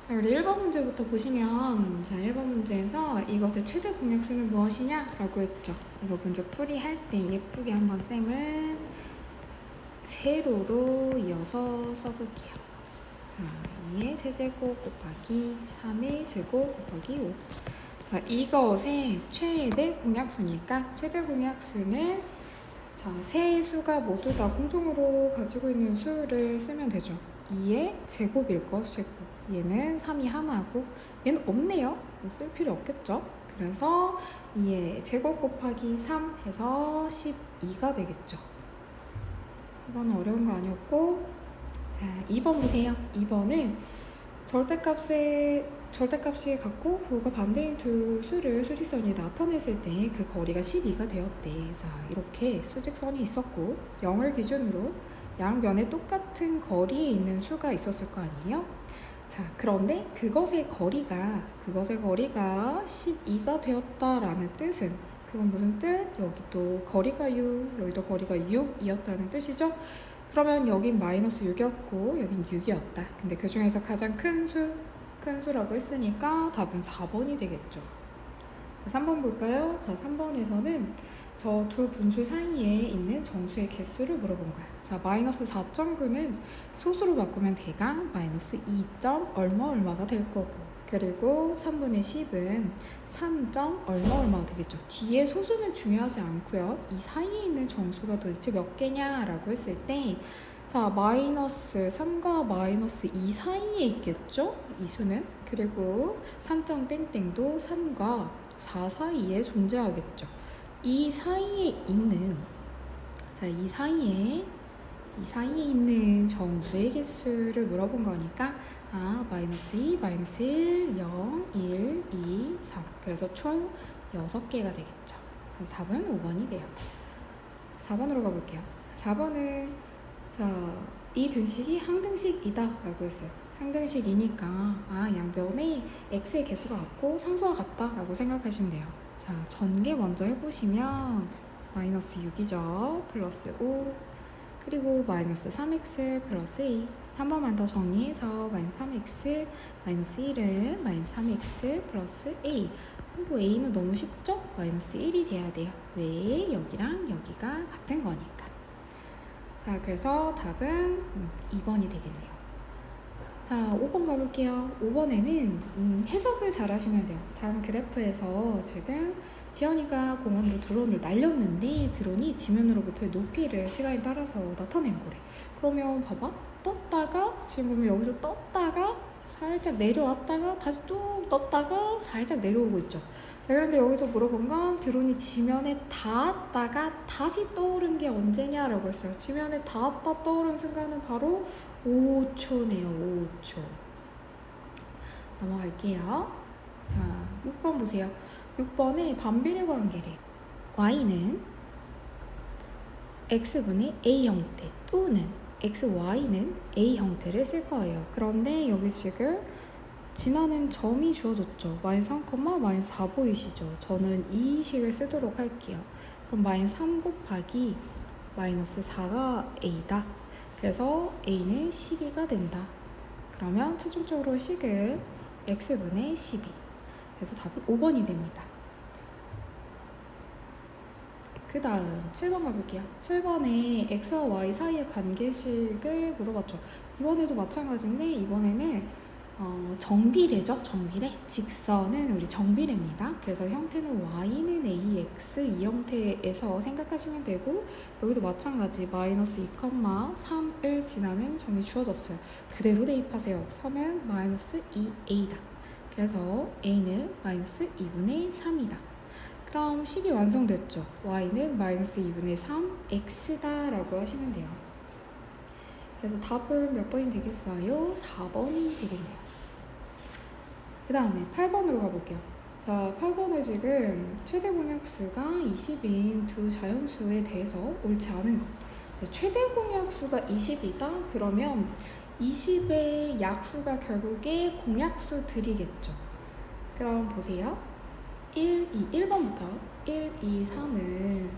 자, 우리 1번 문제부터 보시면, 자, 1번 문제에서 이것의 최대 공약수는 무엇이냐? 라고 했죠. 이거 먼저 풀이할 때 예쁘게 한번 쌤은 세로로 이어서 써볼게요. 자, 2의 세제곱 곱하기 3의 제곱 곱하기 5. 자, 이것의 최대 공약수니까 최대 공약수는 자, 세 수가 모두 다 공통으로 가지고 있는 수를 쓰면 되죠. 2의 제곱일 것이고 얘는 3이 하나고 얘는 없네요. 쓸 필요 없겠죠. 그래서 2의 제곱 곱하기 3 해서 12가 되겠죠. 이건 어려운 거 아니었고, 자 2번 보세요. 2번은 절대값이 같고 부호가 반대인 두 수를 수직선이 나타냈을 때 그 거리가 12가 되었대. 자, 이렇게 수직선이 있었고 0을 기준으로 양면에 똑같은 거리에 있는 수가 있었을 거 아니에요? 자, 그런데 그것의 거리가 12가 되었다라는 뜻은 그건 무슨 뜻? 여기도 거리가 6, 여기도 거리가 6이었다는 뜻이죠? 그러면 여긴 마이너스 6이었고 여긴 6이었다. 근데 그 중에서 가장 큰 수라고 했으니까 답은 4번이 되겠죠. 자, 3번 볼까요? 자, 3번에서는 저 두 분수 사이에 있는 정수의 개수를 물어본 거야. 자, 마이너스 4.9는 소수로 바꾸면 대강 마이너스 2. 얼마가 될 거고, 그리고 3분의 10은 3. 얼마가 되겠죠. 뒤에 소수는 중요하지 않고요. 이 사이에 있는 정수가 도대체 몇 개냐라고 했을 때, 자, 마이너스 3과 마이너스 2 사이에 있겠죠? 이 수는. 그리고 3.땡땡도 3과 4 사이에 존재하겠죠. 이 사이에 있는, 자, 이 사이에 있는 정수의 개수를 물어본 거니까 마이너스 2, 마이너스 1, 0, 1, 2, 3. 그래서 총 6개가 되겠죠. 그래서 답은 5번이 돼요. 4번으로 가볼게요. 4번은 자, 이 등식이 항등식이다 라고 했어요. 항등식이니까 양변에 x의 개수가 같고 상수와 같다 라고 생각하시면 돼요. 자, 전개 먼저 해보시면 마이너스 6이죠. 플러스 5, 그리고 마이너스 3x 플러스 2. 한 번만 더 정리해서 마이너스 3x 마이너스 1은 마이너스 3x 플러스 a. 그리고 a는 너무 쉽죠? 마이너스 1이 돼야 돼요. 왜? 여기랑 여기가 같은 거니까. 자, 그래서 답은 2번이 되겠네요. 자, 5번 가볼게요. 5번에는 해석을 잘 하시면 돼요. 다음 그래프에서 지금 지연이가 공원으로 드론을 날렸는데 드론이 지면으로부터의 높이를 시간에 따라서 나타낸 거래. 그러면 봐봐. 떴다가 지금 보면 여기서 떴다가 살짝 내려왔다가 다시 또 떴다가 살짝 내려오고 있죠. 자, 그런데 여기서 물어본 건 드론이 지면에 닿았다가 다시 떠오른 게 언제냐라고 했어요. 지면에 닿았다 떠오른 순간은 바로 5초네요. 5초. 넘어갈게요. 자, 6번 보세요. 6번에 반비례 관계래. y는 x분의 a 형태 또는 xy는 a 형태를 쓸 거예요. 그런데 여기 지금 지나는 점이 주어졌죠. 마이너스 3, 마이너스 4 보이시죠? 저는 이 식을 쓰도록 할게요. 그럼 마이너스 3 곱하기 마이너스 4가 a다. 그래서 a는 12가 된다. 그러면 최종적으로 식은 x분의 12. 그래서 답은 5번이 됩니다. 그 다음 7번 가볼게요. 7번에 x와 y 사이의 관계식을 물어봤죠. 이번에도 마찬가지인데 이번에는 정비례죠. 정비례. 직선은 우리 정비례입니다. 그래서 형태는 y는 ax 이 형태에서 생각하시면 되고, 여기도 마찬가지 마이너스 2, 3을 지나는 점이 주어졌어요. 그대로 대입하세요. 3은 마이너스 2a다. 그래서 a는 마이너스 2분의 3이다. 그럼 식이 완성됐죠. y는 마이너스 2분의 3x다 라고 하시면 돼요. 그래서 답은 몇 번이 되겠어요? 4번이 되겠네요. 그 다음에 8번으로 가볼게요. 자, 8번에 지금 최대 공약수가 20인 두 자연수에 대해서 옳지 않은 것. 자, 최대 공약수가 20이다? 그러면 20의 약수가 결국에 공약수들이겠죠. 그럼 보세요. 1번부터 1, 2, 3은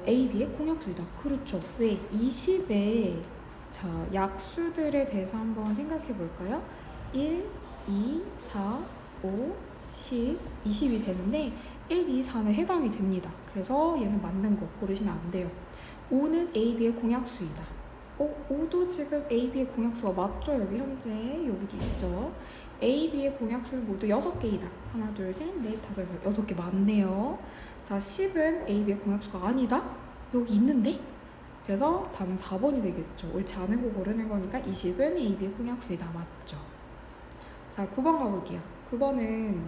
A, B의 공약수이다. 그렇죠. 왜? 20의 자, 약수들에 대해서 한번 생각해 볼까요? 1, 2, 4, 5, 10, 20이 되는데 1, 2, 4는 해당이 됩니다. 그래서 얘는 맞는 거 고르시면 안 돼요. 5는 A, B의 공약수이다. 5도 지금 A, B의 공약수가 맞죠? 여기 현재 여기도 있죠. A, B의 공약수는 모두 6개이다. 하나, 둘, 셋, 넷, 다섯, 여섯. 6개 맞네요. 자, 10은 A, B의 공약수가 아니다. 여기 있는데? 그래서 답은 4번이 되겠죠. 옳지 않은 거 고르는 거니까 20은 A, B의 공약수이다. 맞죠? 자, 9번 가볼게요. 9번은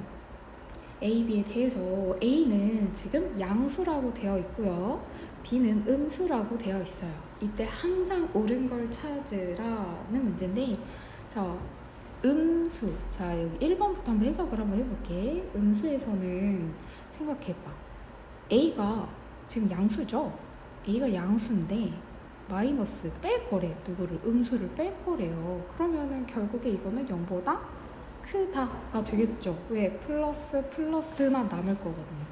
A, B에 대해서 A는 지금 양수라고 되어 있고요. B는 음수라고 되어 있어요. 이때 항상 옳은 걸 찾으라는 문제인데, 자, 음수. 자, 여기 1번부터 한번 해석을 한번 해볼게. 음수에서는 생각해봐. A가 지금 양수죠? A가 양수인데 마이너스 뺄 거래. 누구를? 음수를 뺄 거래요. 그러면은 결국에 이거는 0보다 크다가 되겠죠. 왜? 플러스만 남을 거거든요.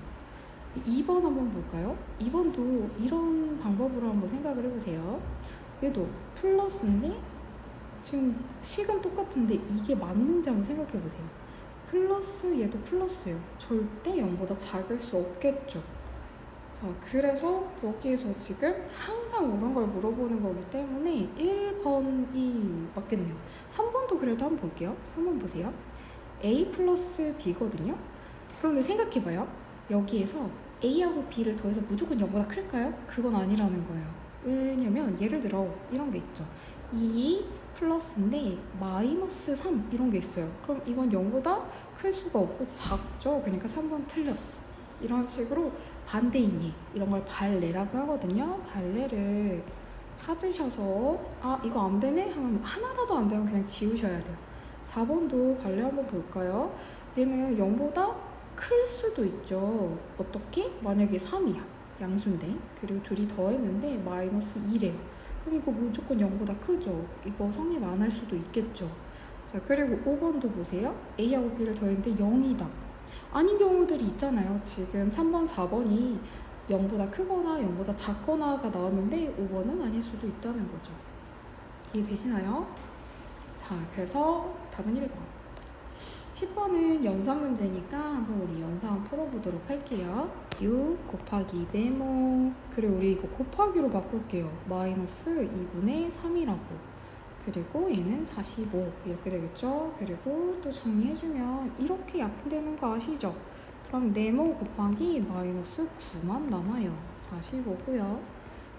2번 한번 볼까요? 2번도 이런 방법으로 한번 생각을 해보세요. 얘도 플러스인데 지금 식은 똑같은데 이게 맞는지 한번 생각해보세요. 플러스 얘도 플러스예요. 절대 0보다 작을 수 없겠죠. 자, 그래서 여기에서 지금 항상 옳은 걸 물어보는 거기 때문에 1번이 맞겠네요. 3번도 그래도 한번 볼게요. 3번 보세요. A 플러스 B거든요. 그런데 생각해봐요. 여기에서 A하고 B를 더해서 무조건 0보다 클까요? 그건 아니라는 거예요. 왜냐면 예를 들어 이런 게 있죠. 2 플러스인데 마이너스 3 이런 게 있어요. 그럼 이건 0보다 클 수가 없고 작죠. 그러니까 3번 틀렸어. 이런 식으로 반대인 예, 이런 걸 발레라고 하거든요. 발레를 찾으셔서 아 이거 안 되네 하면 하나라도 안 되면 그냥 지우셔야 돼요. 4번도 발레 한번 볼까요? 얘는 0보다 클 수도 있죠. 어떻게? 만약에 3이야. 양수인데. 그리고 둘이 더했는데 마이너스 2래요. 그럼 이거 무조건 0보다 크죠. 이거 성립 안 할 수도 있겠죠. 자, 그리고 5번도 보세요. A하고 B를 더했는데 0이다. 아닌 경우들이 있잖아요. 지금 3번, 4번이 0보다 크거나 0보다 작거나가 나왔는데 5번은 아닐 수도 있다는 거죠. 이해되시나요? 자, 그래서 답은 1번. 10번은 연산 문제니까 한번 우리 연산 한번 풀어보도록 할게요. 6 곱하기 네모. 그리고 우리 이거 곱하기로 바꿀게요. 마이너스 2분의 3이라고. 그리고 얘는 45 이렇게 되겠죠. 그리고 또 정리해주면 이렇게 약분되는 거 아시죠? 그럼 네모 곱하기 마이너스 9만 남아요. 45고요.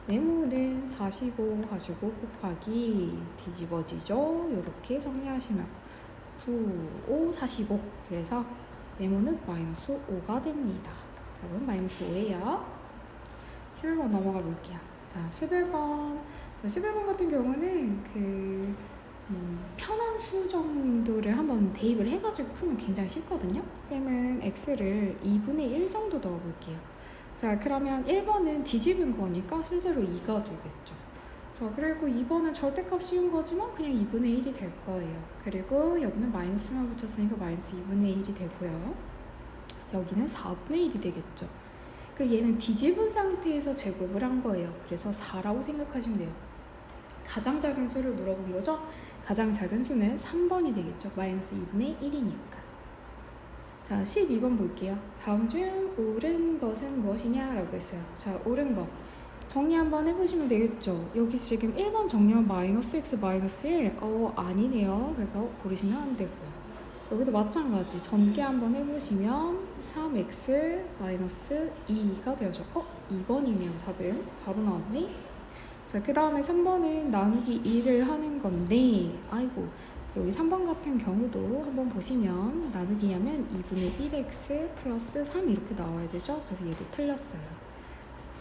네모는 45 가지고 곱하기 뒤집어지죠. 이렇게 정리하시면 9, 5, 45. 그래서 네모는 마이너스 5가 됩니다. 답은 마이너스 5예요. 11번 넘어가 볼게요. 자, 11번. 자, 11번 같은 경우는 편한 수 정도를 한번 대입을 해가지고 풀면 굉장히 쉽거든요. 쌤은 x를 2분의 1 정도 넣어볼게요. 자, 그러면 1번은 뒤집은 거니까 실제로 2가 되겠죠. 자, 그리고 2번은 절대값 씌운 거지만 그냥 2분의 1이 될 거예요. 그리고 여기는 마이너스만 붙였으니까 마이너스 2분의 1이 되고요. 여기는 4분의 1이 되겠죠. 그리고 얘는 뒤집은 상태에서 제곱을 한 거예요. 그래서 4라고 생각하시면 돼요. 가장 작은 수를 물어본 거죠. 가장 작은 수는 3번이 되겠죠. 마이너스 2분의 1이니까. 자, 12번 볼게요. 다음 중 옳은 것은 무엇이냐? 라고 했어요. 자, 옳은 것. 정리 한번 해보시면 되겠죠. 여기 지금 1번 정리하면 마이너스 x 마이너스 1. 아니네요. 그래서 고르시면 안 되고요. 여기도 마찬가지. 전개 한번 해보시면 3x 마이너스 2가 되어져. 2번이네요. 답은. 바로 나왔네. 자, 그 다음에 3번은 나누기 2를 하는 건데, 아이고, 여기 3번 같은 경우도 한번 보시면 나누기 하면 2분의 1x 플러스 3 이렇게 나와야 되죠? 그래서 얘도 틀렸어요.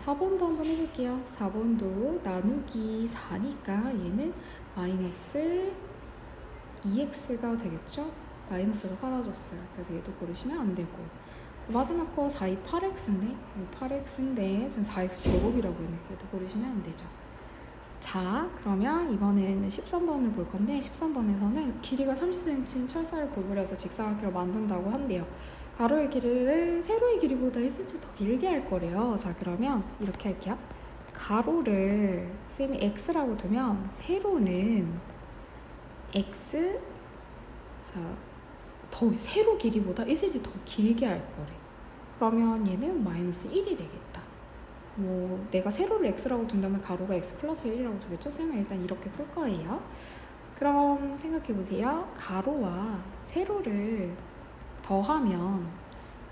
4번도 한번 해볼게요. 4번도 나누기 4니까 얘는 마이너스 2x가 되겠죠? 마이너스가 사라졌어요. 그래서 얘도 고르시면 안 되고. 마지막 거 4이 8x인데, 8x인데 지금 4x 제곱이라고 했네. 얘도 고르시면 안 되죠. 자, 그러면 이번에는 13번을 볼 건데 13번에서는 길이가 30cm인 철사를 구부려서 직사각형을 만든다고 한대요. 가로의 길이를 세로의 길이보다 1cm 더 길게 할 거래요. 자, 그러면 이렇게 할게요. 가로를 쌤이 x라고 두면 세로는 x, 자, 더 세로 길이보다 1cm 더 길게 할 거래. 그러면 얘는 마이너스 1이 되겠다. 뭐 내가 세로를 x라고 둔다면 가로가 x 플러스 1이라고 두겠죠? 쌤은 일단 이렇게 풀 거예요. 그럼 생각해보세요. 가로와 세로를 더하면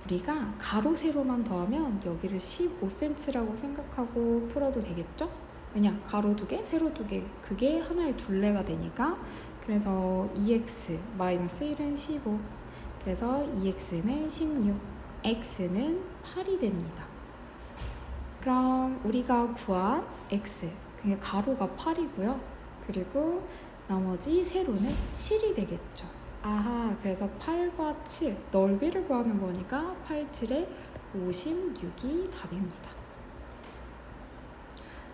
우리가 가로 세로만 더하면 여기를 15cm라고 생각하고 풀어도 되겠죠? 왜냐? 가로 2개, 세로 2개 그게 하나의 둘레가 되니까. 그래서 2x 마이너스 1은 15, 그래서 2x는 16, x는 8이 됩니다. 그럼 우리가 구한 x, 그게 가로가 8이고요. 그리고 나머지 세로는 7이 되겠죠. 아하, 그래서 8과 7, 넓이를 구하는 거니까 8, 7에 56이 답입니다.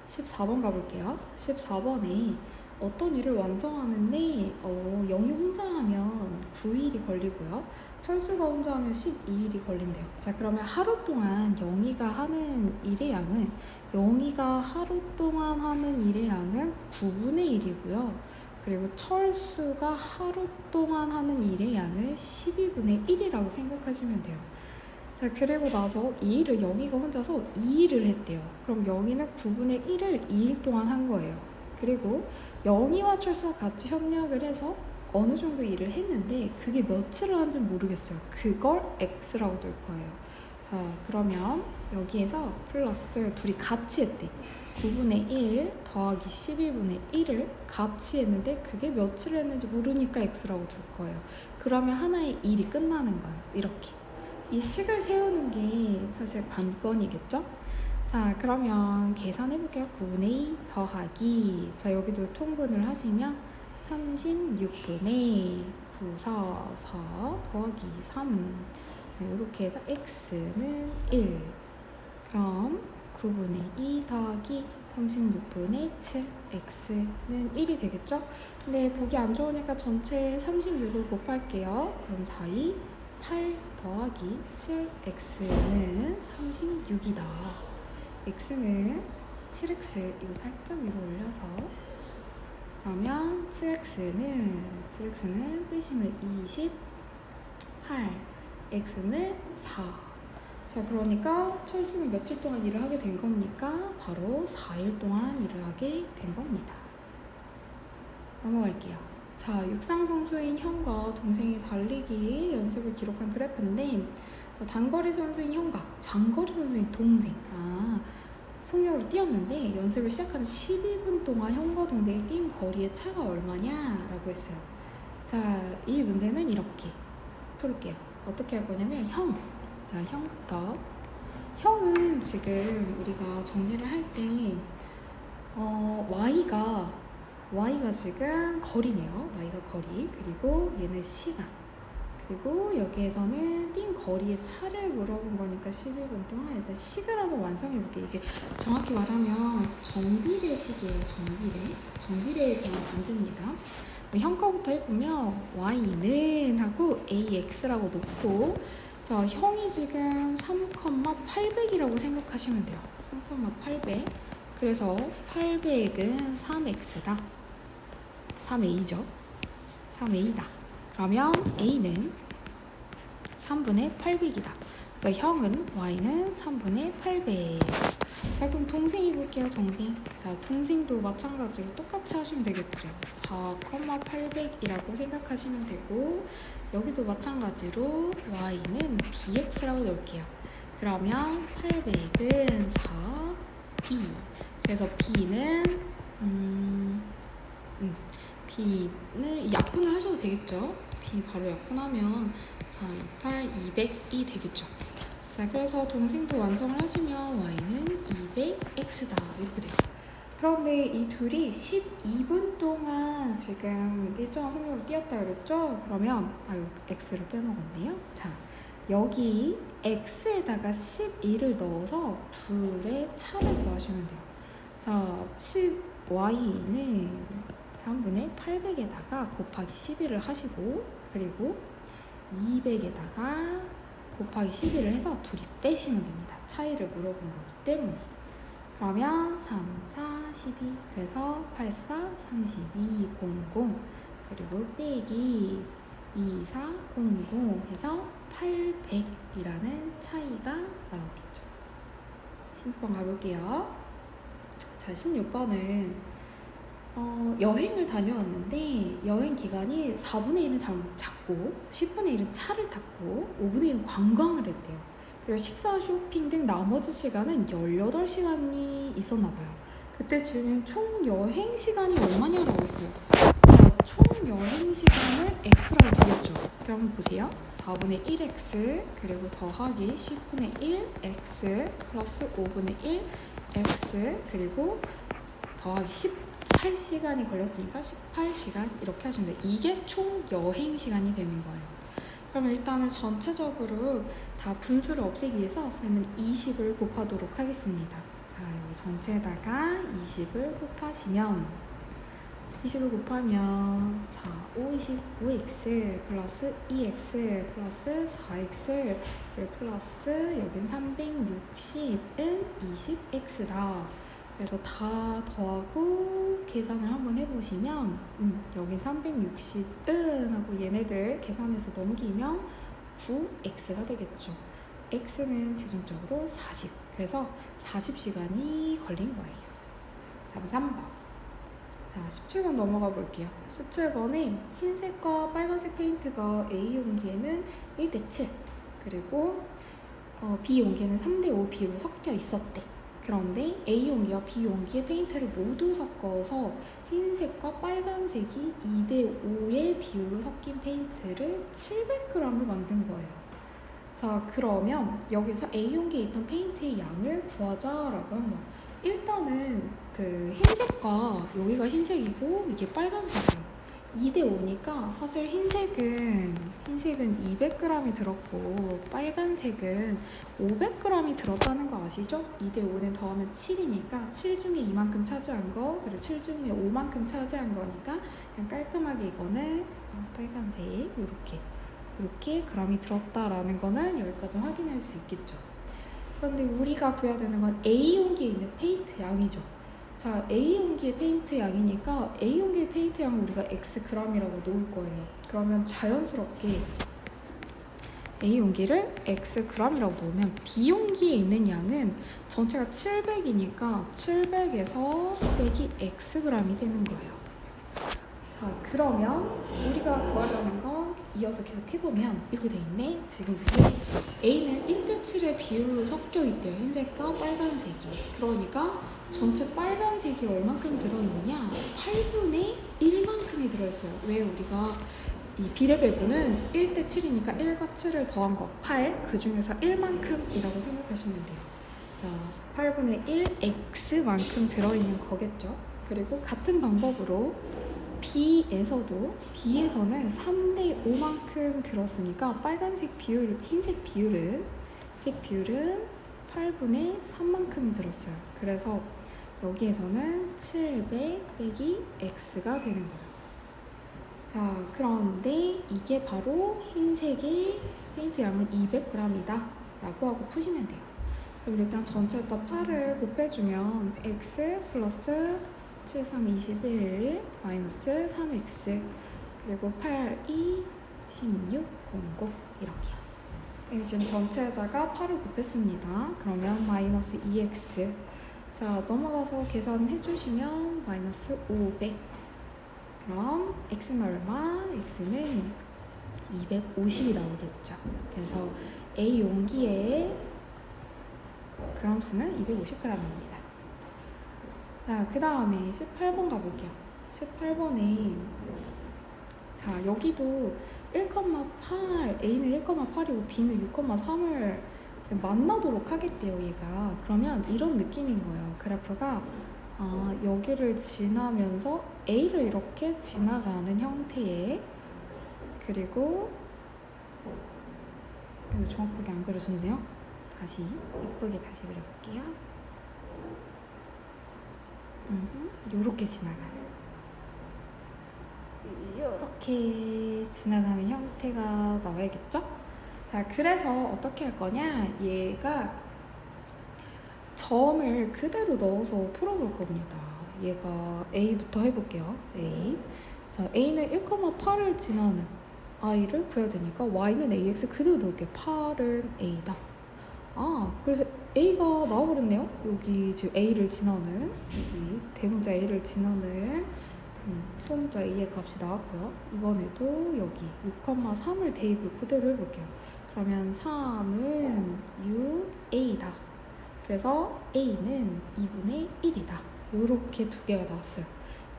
14번 가볼게요. 14번에 어떤 일을 완성하는데 0이 혼자 하면 9일이 걸리고요. 철수가 혼자 하면 12일이 걸린대요. 자, 그러면 하루 동안 0이가 하는 일의 양은 0이가 하루 동안 하는 일의 양은 9분의 1이고요. 그리고 철수가 하루 동안 하는 일의 양은 12분의 1이라고 생각하시면 돼요. 자, 그리고 나서 이 일을 0이가 혼자서 2일을 했대요. 그럼 0이는 9분의 1을 2일 동안 한 거예요. 그리고 0이와 철수가 같이 협력을 해서 어느 정도 일을 했는데 그게 며칠을 한지 모르겠어요. 그걸 x라고 둘 거예요. 자, 그러면 여기에서 플러스 둘이 같이 했대. 9분의 1 더하기 12분의 1을 같이 했는데 그게 며칠을 했는지 모르니까 x라고 둘 거예요. 그러면 하나의 일이 끝나는 거예요. 이렇게. 이 식을 세우는 게 사실 관건이겠죠? 자, 그러면 계산해볼게요. 9분의 2 더하기, 자, 여기도 통분을 하시면 36분의 9, 4, 4 더하기 3. 자, 이렇게 해서 x는 1. 그럼 9분의 2 더하기 36분의 7, x는 1이 되겠죠? 근데 보기 안 좋으니까 전체 36을 곱할게요. 그럼 4, 2, 8 더하기 7, x는 36이다. x는 7x, 이거 살짝 위로 올려서, 그러면 7x는 빼시면 28, x는 4. 자, 그러니까 철수는 며칠 동안 일을 하게 된 겁니까? 바로 4일 동안 일을 하게 된 겁니다. 넘어갈게요. 자, 육상 선수인 형과 동생이 달리기 연습을 기록한 그래프인데, 자, 단거리 선수인 형과 장거리 선수인 동생, 속력으로 뛰었는데 연습을 시작한 12분 동안 형과 동생이 뛴 거리의 차가 얼마냐라고 했어요. 자, 이 문제는 이렇게 풀게요. 어떻게 할 거냐면 자, 형부터. 형은 지금 우리가 정리를 할 때 y가 지금 거리네요. y가 거리, 그리고 얘는 시간, 그리고 여기에서는 뛴 거리의 차를 물어본 거니까 12분 동안 일단 식을 한번 완성해 볼게요. 이게 정확히 말하면 정비례식이에요. 정비례에 대한 문제입니다. 형 거부터 해보면 y는 하고 ax라고 놓고, 자, 형이 지금 3,800이라고 생각하시면 돼요. 3,800. 그래서 800은 3x다. 3a죠. 3a다. 그러면 a는 3분의 800이다. 그래서 형은 y는 3분의 800. 자, 그럼 동생이 볼게요. 동생. 자, 동생도 마찬가지로 똑같이 하시면 되겠죠. 4,800이라고 생각하시면 되고, 여기도 마찬가지로 y는 bx라고 넣을게요. 그러면 800은 4, 2. 그래서 b는 약분을 하셔도 되겠죠. b 바로 약분하면 4, 28, 200이 되겠죠. 자, 그래서 동생도 완성을 하시면 y는 200x다 이렇게 돼요. 그런데 이 둘이 12분 동안 지금 일정한 속력으로 뛰었다 그랬죠? 그러면 x를 빼먹었네요. 자, 여기 x에다가 12를 넣어서 둘의 차를 구하시면 돼요. 자, y는 3분의 800에다가 곱하기 11을 하시고, 그리고 200에다가 곱하기 11을 해서 둘이 빼시면 됩니다. 차이를 물어본 거기 때문에. 그러면 3, 4, 12, 그래서 8, 4, 32, 00, 그리고 빼기 2400 해서 800이라는 차이가 나오겠죠. 16번 가볼게요. 자, 16번은 여행을 다녀왔는데 여행 기간이 4분의 1은 잡고 10분의 1은 차를 탔고 5분의 1은 관광을 했대요. 그리고 식사, 쇼핑 등 나머지 시간은 18시간이 있었나 봐요. 그때 지금 총 여행 시간이 얼마냐라고 했어요. 자, 총 여행 시간을 x라고 두겠죠. 그러면 보세요. 4분의 1x 그리고 더하기 10분의 1 x 플러스 5분의 1 x 그리고 더하기 18시간이 걸렸으니까 18시간 이렇게 하시면 돼요. 이게 총 여행 시간이 되는 거예요. 그러면 일단은 전체적으로 다 분수를 없애기 위해서 쌤은 20을 곱하도록 하겠습니다. 자, 여기 전체에다가 20을 곱하시면 20을 곱하면 4, 5, 25x 플러스 2x 플러스 4x 플러스 여긴 360은 20x다. 그래서 다 더하고 계산을 한번 해보시면 여기 360은 하고 얘네들 계산해서 넘기면 9x가 되겠죠. x는 최종적으로 40. 그래서 40시간이 걸린 거예요. 다음 3번. 자, 17번 넘어가 볼게요. 17번에 흰색과 빨간색 페인트가 A 용기에는 1대7 그리고 B 용기에는 3대5 비율로 섞여 있었대. 그런데 A 용기와 B 용기에 페인트를 모두 섞어서 흰색과 빨간색이 2대5의 비율로 섞인 페인트를 700g을 만든 거예요. 자, 그러면 여기서 A 용기에 있던 페인트의 양을 구하자라고 한 거예요. 일단은 그 흰색과 여기가 흰색이고 이게 빨간색이에요. 2대5니까 사실 흰색은 200g이 들었고 빨간색은 500g이 들었다는 거 아시죠? 2대5는 더하면 7이니까 7 중에 이만큼 차지한 거 그리고 7 중에 5만큼 차지한 거니까 그냥 깔끔하게 이거는 빨간색 이렇게 g이 들었다라는 거는 여기까지 확인할 수 있겠죠. 그런데 우리가 구해야 되는 건 A 용기에 있는 페인트 양이죠. 자, A 용기의 페인트 양이니까 A 용기의 페인트 양을 우리가 xg이라고 놓을 거예요. 그러면 자연스럽게 A 용기를 xg이라고 놓으면 B 용기에 있는 양은 전체가 700이니까 700에서 빼기 xg이 되는 거예요. 자, 그러면 우리가 구하려는 거 이어서 계속 해보면 이렇게 돼 있네. 지금 위에 A는 1대7의 비율로 섞여 있대요. 흰색과 빨간색이. 그러니까 전체 빨간색이 얼만큼 들어있느냐? 8분의 1만큼이 들어있어요. 왜 우리가 이 비례배분은 1대7이니까 1과 7을 더한 거 8, 그 중에서 1만큼이라고 생각하시면 돼요. 자, 8분의 1 x만큼 들어있는 거겠죠. 그리고 같은 방법으로 B에서는 3대5만큼 들었으니까 빨간색 비율, 흰색 비율은 8분의 3만큼이 들었어요. 그래서 여기에서는 700 빼기 x가 되는 거예요. 자, 그런데 이게 바로 흰색의 페인트 양은 200g이다 라고 하고 푸시면 돼요. 그럼 일단 전체에다 8을 곱해주면 x 플러스 7, 3, 21 마이너스 3x 그리고 8, 2, 16, 00 이렇게요. 지금 전체에다가 8을 곱했습니다. 그러면 마이너스 2x. 자, 넘어가서 계산해주시면 마이너스 500. 그럼 x는 얼마? x는 250이 나오겠죠. 그래서 A 용기의 그람 수는 250g입니다. 자, 그 다음에 18번 가볼게요. 18번에 자, 여기도 1,8 A는 1,8이고 B는 6,3을 만나도록 하겠대요. 얘가 그러면 이런 느낌인 거예요. 그래프가 여기를 지나면서 A를 이렇게 지나가는 형태의 그리고 이거 정확하게 안 그려졌네요. 다시 예쁘게 다시 그려볼게요. 요렇게 지나가는 형태가 나와야겠죠? 자, 그래서 어떻게 할 거냐? 얘가 점을 그대로 넣어서 풀어볼 겁니다. 얘가 A부터 해볼게요. A. 자, A는 1,8을 지나는 i를 구해야 되니까 y는 ax 그대로 놓을게요. 8은 a다. 그래서 a가 나와버렸네요. 여기 지금 a를 지나는, 여기 대문자 a를 지나는 소문자 a의 값이 나왔고요. 이번에도 여기 6,3을 대입을 그대로 해볼게요. 그러면 3은 6a다. 그래서 a는 2분의 1이다. 이렇게 두 개가 나왔어요.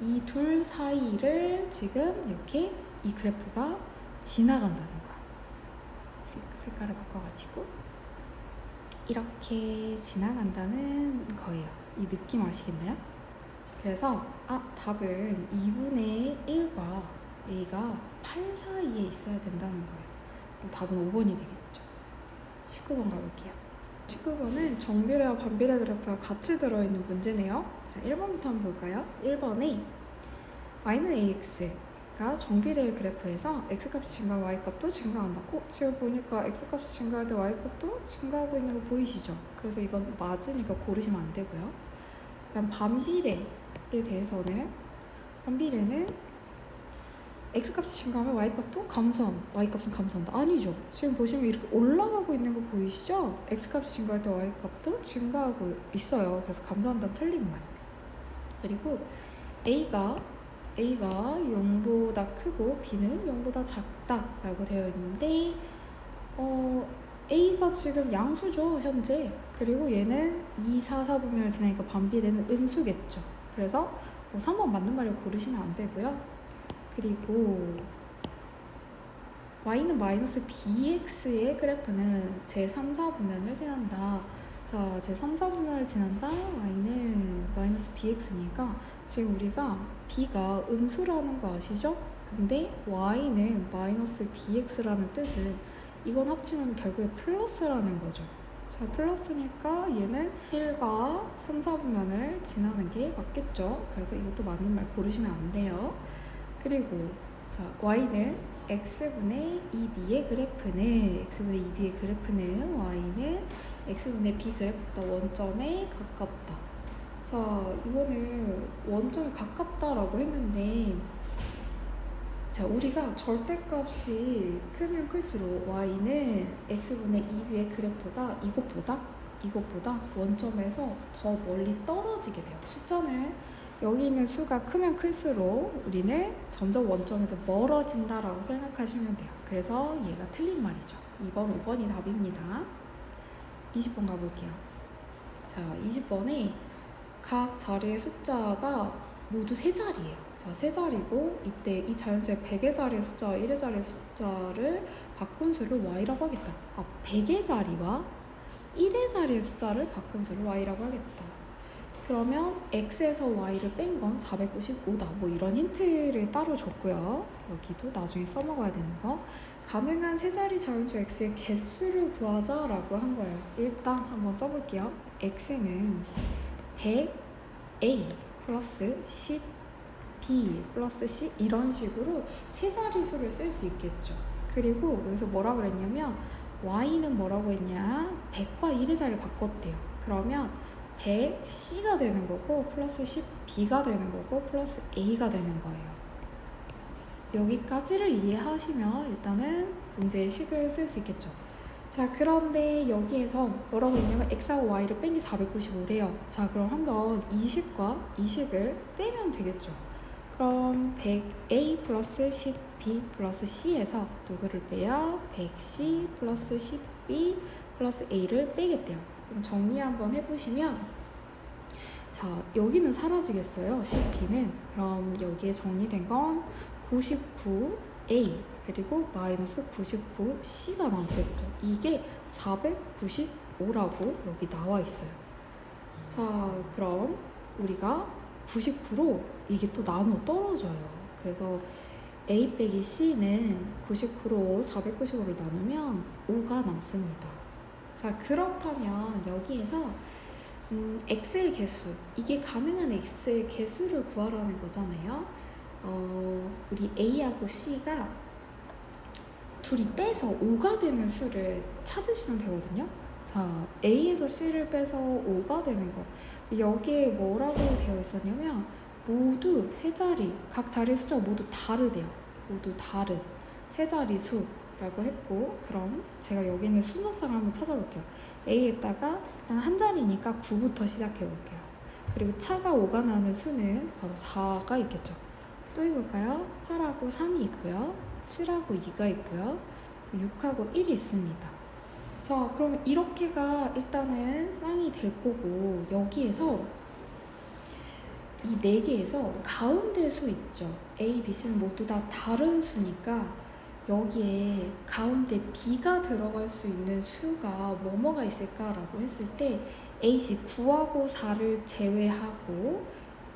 이 둘 사이를 지금 이렇게 이 그래프가 지나간다는 거야. 색깔을 바꿔가지고 이렇게 지나간다는 거예요. 이 느낌 아시겠나요? 그래서 답은 2분의 1과 a가 8 사이에 있어야 된다는 거예요. 그럼 답은 5번이 되겠죠. 19번 가볼게요. 19번은 정비례와 반비례 그래프가 같이 들어있는 문제네요. 자, 1번부터 한번 볼까요? 1번에 y는 ax가 정비례 그래프에서 x값이 증가하고 y값도 증가한다. 지금 보니까 x값이 증가할 때 y값도 증가하고 있는 거 보이시죠? 그래서 이건 맞으니까 고르시면 안 되고요. 그다음 반비례에 대해서는, 반비례는 x값이 증가하면 y값도 감소한다. y값은 감소한다. 아니죠. 지금 보시면 이렇게 올라가고 있는 거 보이시죠? x값이 증가할 때 y값도 증가하고 있어요. 그래서 감소한다는 틀린 말. 그리고 a가 0보다 크고 b는 0보다 작다라고 되어 있는데 a가 지금 양수죠, 현재. 그리고 얘는 2, 4, 4분면을 지나니까 반비례는 음수겠죠. 그래서 3번 맞는 말을 고르시면 안 되고요. 그리고 y는 마이너스 bx의 그래프는 제3, 4분면을 지난다. 자, 제3, 4분면을 지난다. y는 마이너스 bx니까 지금 우리가 b가 음수라는 거 아시죠? 근데 y는 마이너스 bx라는 뜻은 이건 합치면 결국에 플러스라는 거죠. 자, 플러스니까 얘는 1과 3, 4분면을 지나는 게 맞겠죠. 그래서 이것도 맞는 말 고르시면 안 돼요. 그리고 자, y는 x분의 2b의 그래프는 y는 x분의 b 그래프보다 원점에 가깝다. 자, 이거는 원점에 가깝다라고 했는데, 자, 우리가 절대값이 크면 클수록 y는 x분의 2b의 그래프가 이것보다 원점에서 더 멀리 떨어지게 돼요. 숫자는 여기 있는 수가 크면 클수록 우리는 점점 원점에서 멀어진다라고 생각하시면 돼요. 그래서 얘가 틀린 말이죠. 2번, 5번이 답입니다. 20번 가볼게요. 자, 20번에 각 자리의 숫자가 모두 3자리예요. 자, 3자리고 이때 이 자연수의 100의 자리의 숫자와 1의 자리의 숫자를 바꾼 수를 y라고 하겠다. 100의 자리와 1의 자리의 숫자를 바꾼 수를 y라고 하겠다. 그러면 x에서 y를 뺀 건 495다. 뭐 이런 힌트를 따로 줬고요. 여기도 나중에 써먹어야 되는 거. 가능한 세 자리 자연수 x의 개수를 구하자라고 한 거예요. 일단 한번 써볼게요. x는 100a 플러스 10b 플러스 c 이런 식으로 세 자리 수를 쓸 수 있겠죠. 그리고 여기서 뭐라 그랬냐면 y는 뭐라고 했냐? 100과 1의 자리를 바꿨대요. 그러면 100c가 되는 거고 플러스 10b가 되는 거고 플러스 a가 되는 거예요. 여기까지를 이해하시면 일단은 문제의 식을 쓸 수 있겠죠. 자, 그런데 여기에서 뭐라고 했냐면 x하고 y를 뺀 게 495래요. 자, 그럼 한번 이 식과 이 식을 빼면 되겠죠. 그럼 100a 플러스 10b 플러스 c에서 누구를 빼요? 100c 플러스 10b 플러스 a를 빼겠대요. 그럼 정리 한번 해보시면, 자, 여기는 사라지겠어요. 10b는. 그럼 여기에 정리된 건 99a 그리고 마이너스 99c가 남겠죠. 이게 495라고 여기 나와 있어요. 자, 그럼 우리가 99로 이게 또 나눠 떨어져요. 그래서 a 빼기 c는 99로 495를 나누면 5가 남습니다. 자, 그렇다면 여기에서 x의 개수, 이게 가능한 x의 개수를 구하라는 거잖아요. 우리 a하고 c가 둘이 빼서 5가 되는 수를 찾으시면 되거든요. 자, a에서 c를 빼서 5가 되는 거. 여기에 뭐라고 되어 있었냐면 모두 세 자리, 각 자리 숫자가 모두 다르대요. 모두 다른 세 자리 수라고 했고, 그럼 제가 여기 있는 순서상을 한번 찾아볼게요. A에다가 일단 한 자리니까 9부터 시작해 볼게요. 그리고 차가 오가나는 수는 바로 4가 있겠죠. 또 해볼까요? 8하고 3이 있고요. 7하고 2가 있고요. 6하고 1이 있습니다. 자, 그러면 이렇게가 일단은 쌍이 될 거고, 여기에서 이 4개에서 가운데 수 있죠. A, B, C는 모두 다 다른 수니까 여기에 가운데 B가 들어갈 수 있는 수가 뭐뭐가 있을까라고 했을 때 A, C 9하고 4를 제외하고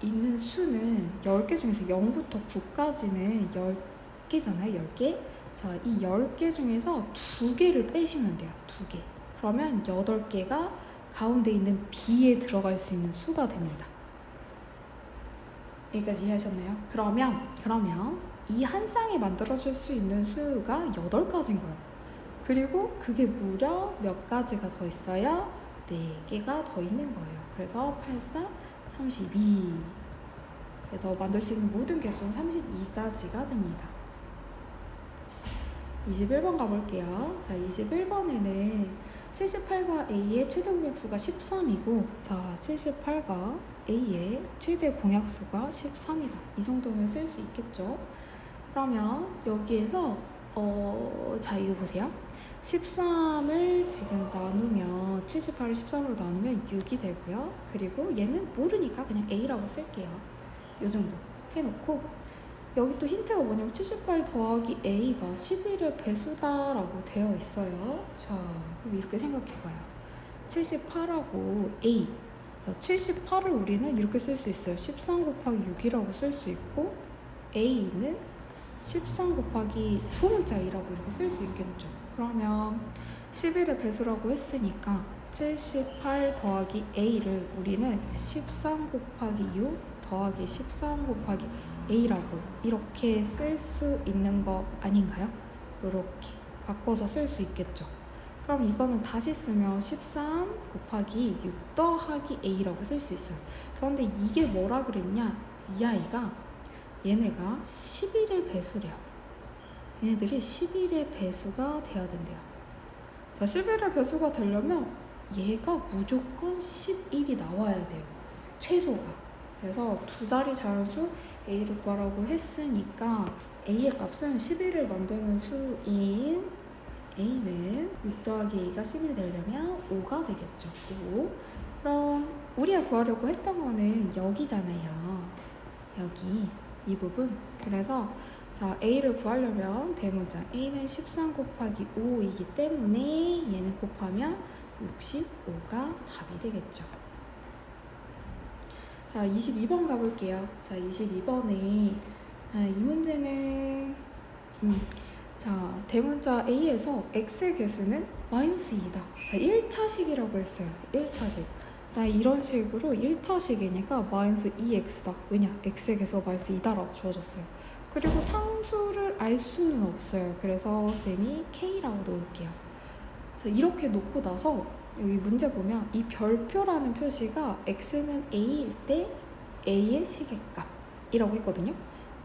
있는 수는 10개 중에서 0부터 9까지는 10개잖아요. 10개. 자, 이 10개 중에서 2개를 빼시면 돼요. 2개. 그러면 8개가 가운데 있는 B에 들어갈 수 있는 수가 됩니다. 여기까지 이해하셨나요? 그러면 이 한 쌍에 만들어질 수 있는 수가 8가지인 거예요. 그리고 그게 무려 몇 가지가 더 있어요? 4개가 더 있는 거예요. 그래서 8, 4, 32. 그래서 만들 수 있는 모든 개수는 32가지가 됩니다. 21번 가볼게요. 자, 21번에는 78과 A의 최대 공약수가 13이고, 자, 78과 A의 최대 공약수가 13이다. 이 정도는 쓸 수 있겠죠? 그러면 여기에서 자, 이거 보세요. 13을 지금 나누면 78을 13으로 나누면 6이 되고요. 그리고 얘는 모르니까 그냥 A라고 쓸게요. 이 정도 해놓고, 여기 또 힌트가 뭐냐면 78 더하기 A가 11의 배수다라고 되어 있어요. 자, 그럼 이렇게 생각해봐요. 78하고 A. 자, 78을 우리는 이렇게 쓸 수 있어요. 13 곱하기 6이라고 쓸 수 있고, A는 13 곱하기 소문자 2라고 이렇게 쓸 수 있겠죠. 그러면 11의 배수라고 했으니까 78 더하기 A를 우리는 13 곱하기 6 더하기 13 곱하기 A라고 이렇게 쓸 수 있는 거 아닌가요? 이렇게 바꿔서 쓸 수 있겠죠. 그럼 이거는 다시 쓰면 13 곱하기 6 더하기 A라고 쓸 수 있어요. 그런데 이게 뭐라 그랬냐? 이 아이가 얘네가 11의 배수래요. 얘네들이 11의 배수가 돼야 된대요. 자, 11의 배수가 되려면 얘가 무조건 11이 나와야 돼요. 최소가. 그래서 두 자리 자연수 A를 구하라고 했으니까 A의 값은 11을 만드는 수인 A는 6 더하기 A가 11이 되려면 5가 되겠죠. 5. 그럼 우리가 구하려고 했던 거는 여기잖아요. 여기 이 부분. 그래서 자, A를 구하려면 대문자 A는 13 곱하기 5이기 때문에 얘는 곱하면 65가 답이 되겠죠. 자, 22번 가볼게요. 자, 22번에 이 문제는 자, 대문자 A에서 X의 개수는 마이너스 2다. 자, 1차식이라고 했어요. 1차식. 나 이런 식으로 1차식이니까 마이너스 2X다. 왜냐? X의 개수가 마이너스 2다라고 주어졌어요. 그리고 상수를 알 수는 없어요. 그래서 쌤이 K라고 놓을게요. 그래서 이렇게 놓고 나서 여기 문제 보면 이 별표라는 표시가 X는 A일 때 A의 시계값이라고 했거든요.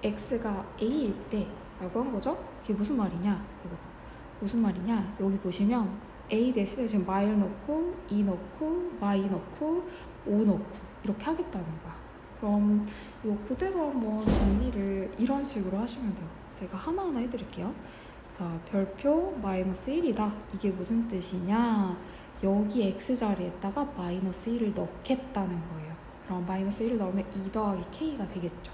X가 A일 때 라고 한 거죠. 이게 무슨 말이냐? 이거 무슨 말이냐? 여기 보시면 A 대신에 지금 마일 넣고 2 넣고 마이 넣고 5 넣고 이렇게 하겠다는 거야. 그럼 이거 그대로 한번 정리를 이런 식으로 하시면 돼요. 제가 하나하나 해드릴게요. 자, 별표 마이너스 1이다. 이게 무슨 뜻이냐? 여기 X자리에다가 마이너스 1을 넣겠다는 거예요. 그럼 마이너스 1을 넣으면 2 더하기 K가 되겠죠.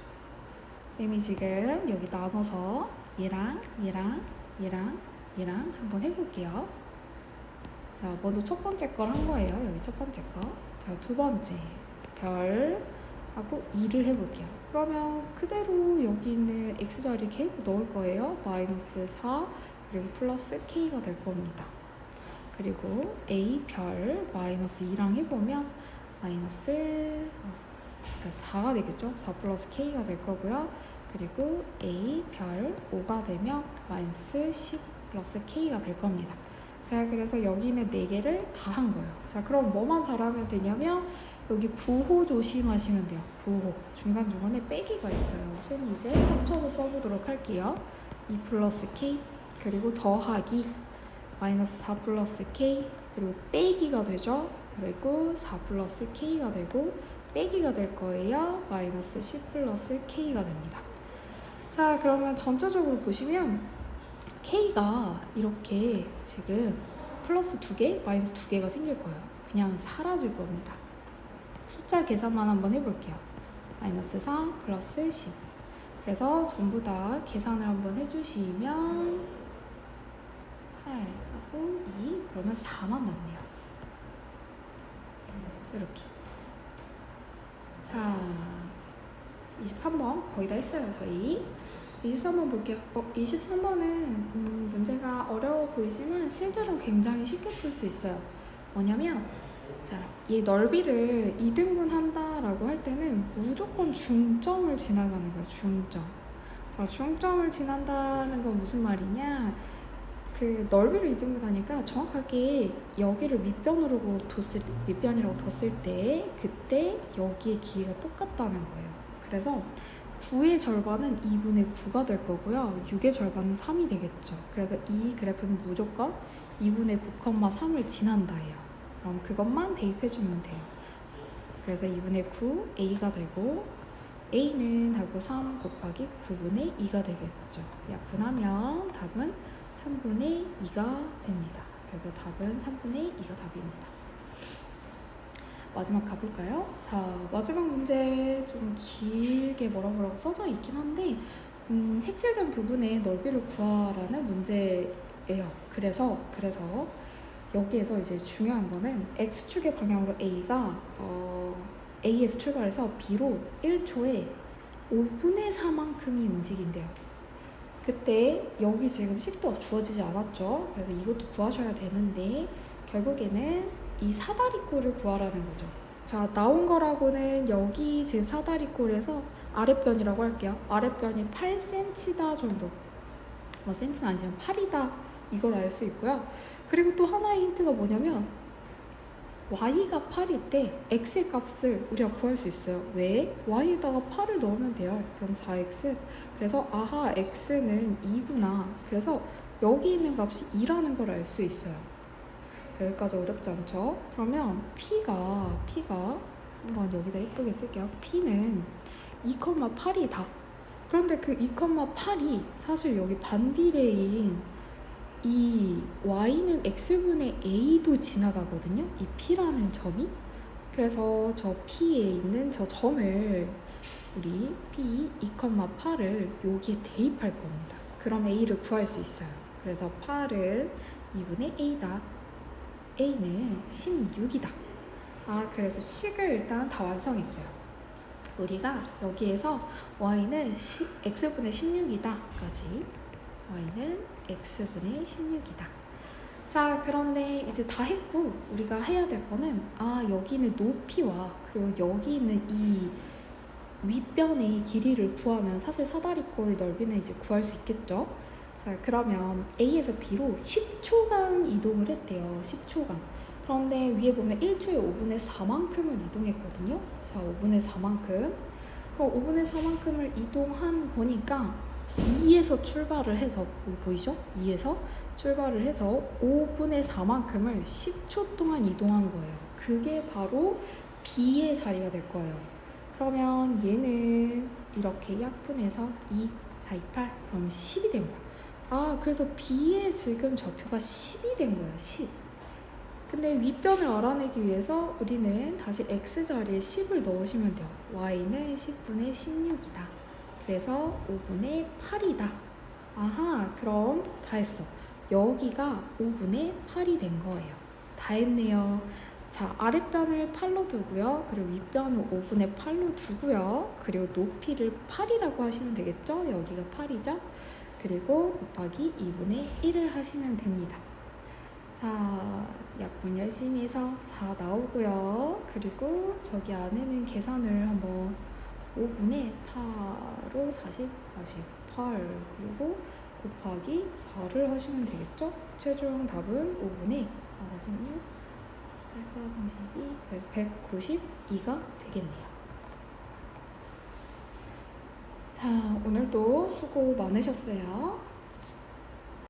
쌤이 지금 여기 나눠서 얘랑 한번 해볼게요. 자, 먼저 첫 번째 걸 한 거예요. 여기 첫 번째 거. 자, 두 번째 별 하고 2를 해볼게요. 그러면 그대로 여기 있는 X자리에 계속 넣을 거예요. 마이너스 4 그리고 플러스 K가 될 겁니다. 그리고 A 별 마이너스 2랑 해보면 마이너스 그러니까 4가 되겠죠. 4 플러스 K가 될 거고요. 그리고 A 별 5가 되면 마이너스 10 플러스 K가 될 겁니다. 자, 그래서 여기는 4개를 다 한 거예요. 자, 그럼 뭐만 잘하면 되냐면 여기 부호 조심하시면 돼요. 부호. 중간중간에 빼기가 있어요. 쌤이 이제 합쳐서 써보도록 할게요. 2 플러스 k, 그리고 더하기 마이너스 4 플러스 k, 그리고 빼기가 되죠. 그리고 4 플러스 k가 되고 빼기가 될 거예요. 마이너스 10 플러스 k가 됩니다. 자, 그러면 전체적으로 보시면 k가 이렇게 지금 플러스 2개, 마이너스 2개가 생길 거예요. 그냥 사라질 겁니다. 숫자 계산만 한번 해볼게요. 마이너스 4 플러스 10. 그래서 전부 다 계산을 한번 해주시면 8하고 2, 그러면 4만 남네요. 이렇게. 자, 23번 거의 다 했어요, 저희. 23번 볼게요. 23번은 문제가 어려워 보이지만 실제로 굉장히 쉽게 풀 수 있어요. 뭐냐면, 자, 이 넓이를 2등분 한다라고 할 때는 무조건 중점을 지나가는 거예요. 중점. 자, 중점을 지난다는 건 무슨 말이냐? 그 넓이를 2등분 하니까 정확하게 여기를 밑변이라고 뒀을 때 그때 여기의 길이가 똑같다는 거예요. 그래서 9의 절반은 2분의 9가 될 거고요. 6의 절반은 3이 되겠죠. 그래서 이 그래프는 무조건 2분의 9,3을 지난다예요. 그럼 그것만 대입해주면 돼요. 그래서 2분의 9 a가 되고 a는 하고 3 곱하기 9분의 2가 되겠죠. 약분하면 답은 3분의 2가 됩니다. 그래서 답은 3분의 2가 답입니다. 마지막 가볼까요? 자, 마지막 문제 좀 길게 뭐라고 써져 있긴 한데 색칠된 부분의 넓이를 구하라는 문제예요. 그래서 여기에서 이제 중요한 거는 x축의 방향으로 a가 a에서 출발해서 b로 1초에 5분의 4만큼이 움직인대요. 그때 여기 지금 식도 주어지지 않았죠. 그래서 이것도 구하셔야 되는데 결국에는 이 사다리꼴을 구하라는 거죠. 자, 나온 거라고는 여기 지금 사다리꼴에서 아랫변이라고 할게요. 아랫변이 8cm다 정도. 센치는 아니지만 8이다. 이걸 알 수 있고요. 그리고 또 하나의 힌트가 뭐냐면 y가 8일 때 x의 값을 우리가 구할 수 있어요. 왜? y에다가 8을 넣으면 돼요. 그럼 4x. 그래서 아하, x는 2구나. 그래서 여기 있는 값이 2라는 걸 알 수 있어요. 여기까지 어렵지 않죠? 그러면 p가 한번 여기다 예쁘게 쓸게요. p는 2,8이다. 그런데 그 2,8이 사실 여기 반비례인 이 y는 x분의 a도 지나가거든요. 이 p라는 점이. 그래서 저 p에 있는 저 점을 우리 p 2,8을 여기에 대입할 겁니다. 그럼 a를 구할 수 있어요. 그래서 8은 2분의 a다. a는 16이다. 그래서 식을 일단 다 완성했어요. 우리가 여기에서 y는 x분의 16이다 까지, y는 x분의 16이다. 자, 그런데 이제 다 했고 우리가 해야 될 거는 여기는 높이와 그리고 여기 있는 이 윗변의 길이를 구하면 사실 사다리꼴 넓이는 이제 구할 수 있겠죠. 자, 그러면 A에서 B로 10초간 이동을 했대요. 10초간. 그런데 위에 보면 1초에 5분의 4만큼을 이동했거든요. 자, 5분의 4만큼. 그럼 5분의 4만큼을 이동한 거니까 2에서 출발을 해서, 보이죠? 2에서 출발을 해서 5분의 4만큼을 10초 동안 이동한 거예요. 그게 바로 B의 자리가 될 거예요. 그러면 얘는 이렇게 약분해서 2, 4, 2, 8, 그럼 10이 된 거야. 그래서 B의 지금 좌표가 10이 된 거예요. 10. 근데 윗변을 알아내기 위해서 우리는 다시 X자리에 10을 넣으시면 돼요. Y는 10분의 16이다. 그래서 5분의 8이다. 그럼 다 했어. 여기가 5분의 8이 된 거예요. 다 했네요. 자, 아랫변을 8로 두고요. 그리고 윗변을 5분의 8로 두고요. 그리고 높이를 8이라고 하시면 되겠죠? 여기가 8이죠? 그리고 곱하기 2분의 1을 하시면 됩니다. 자, 약분 열심히 해서 4 나오고요. 그리고 저기 안에는 계산을 한번 5분의 8로 40, 48 그리고 곱하기 4를 하시면 되겠죠? 최종 답은 5분의 46, 84, 32, 그래서 192가 되겠네요. 자, 오늘도 수고 많으셨어요.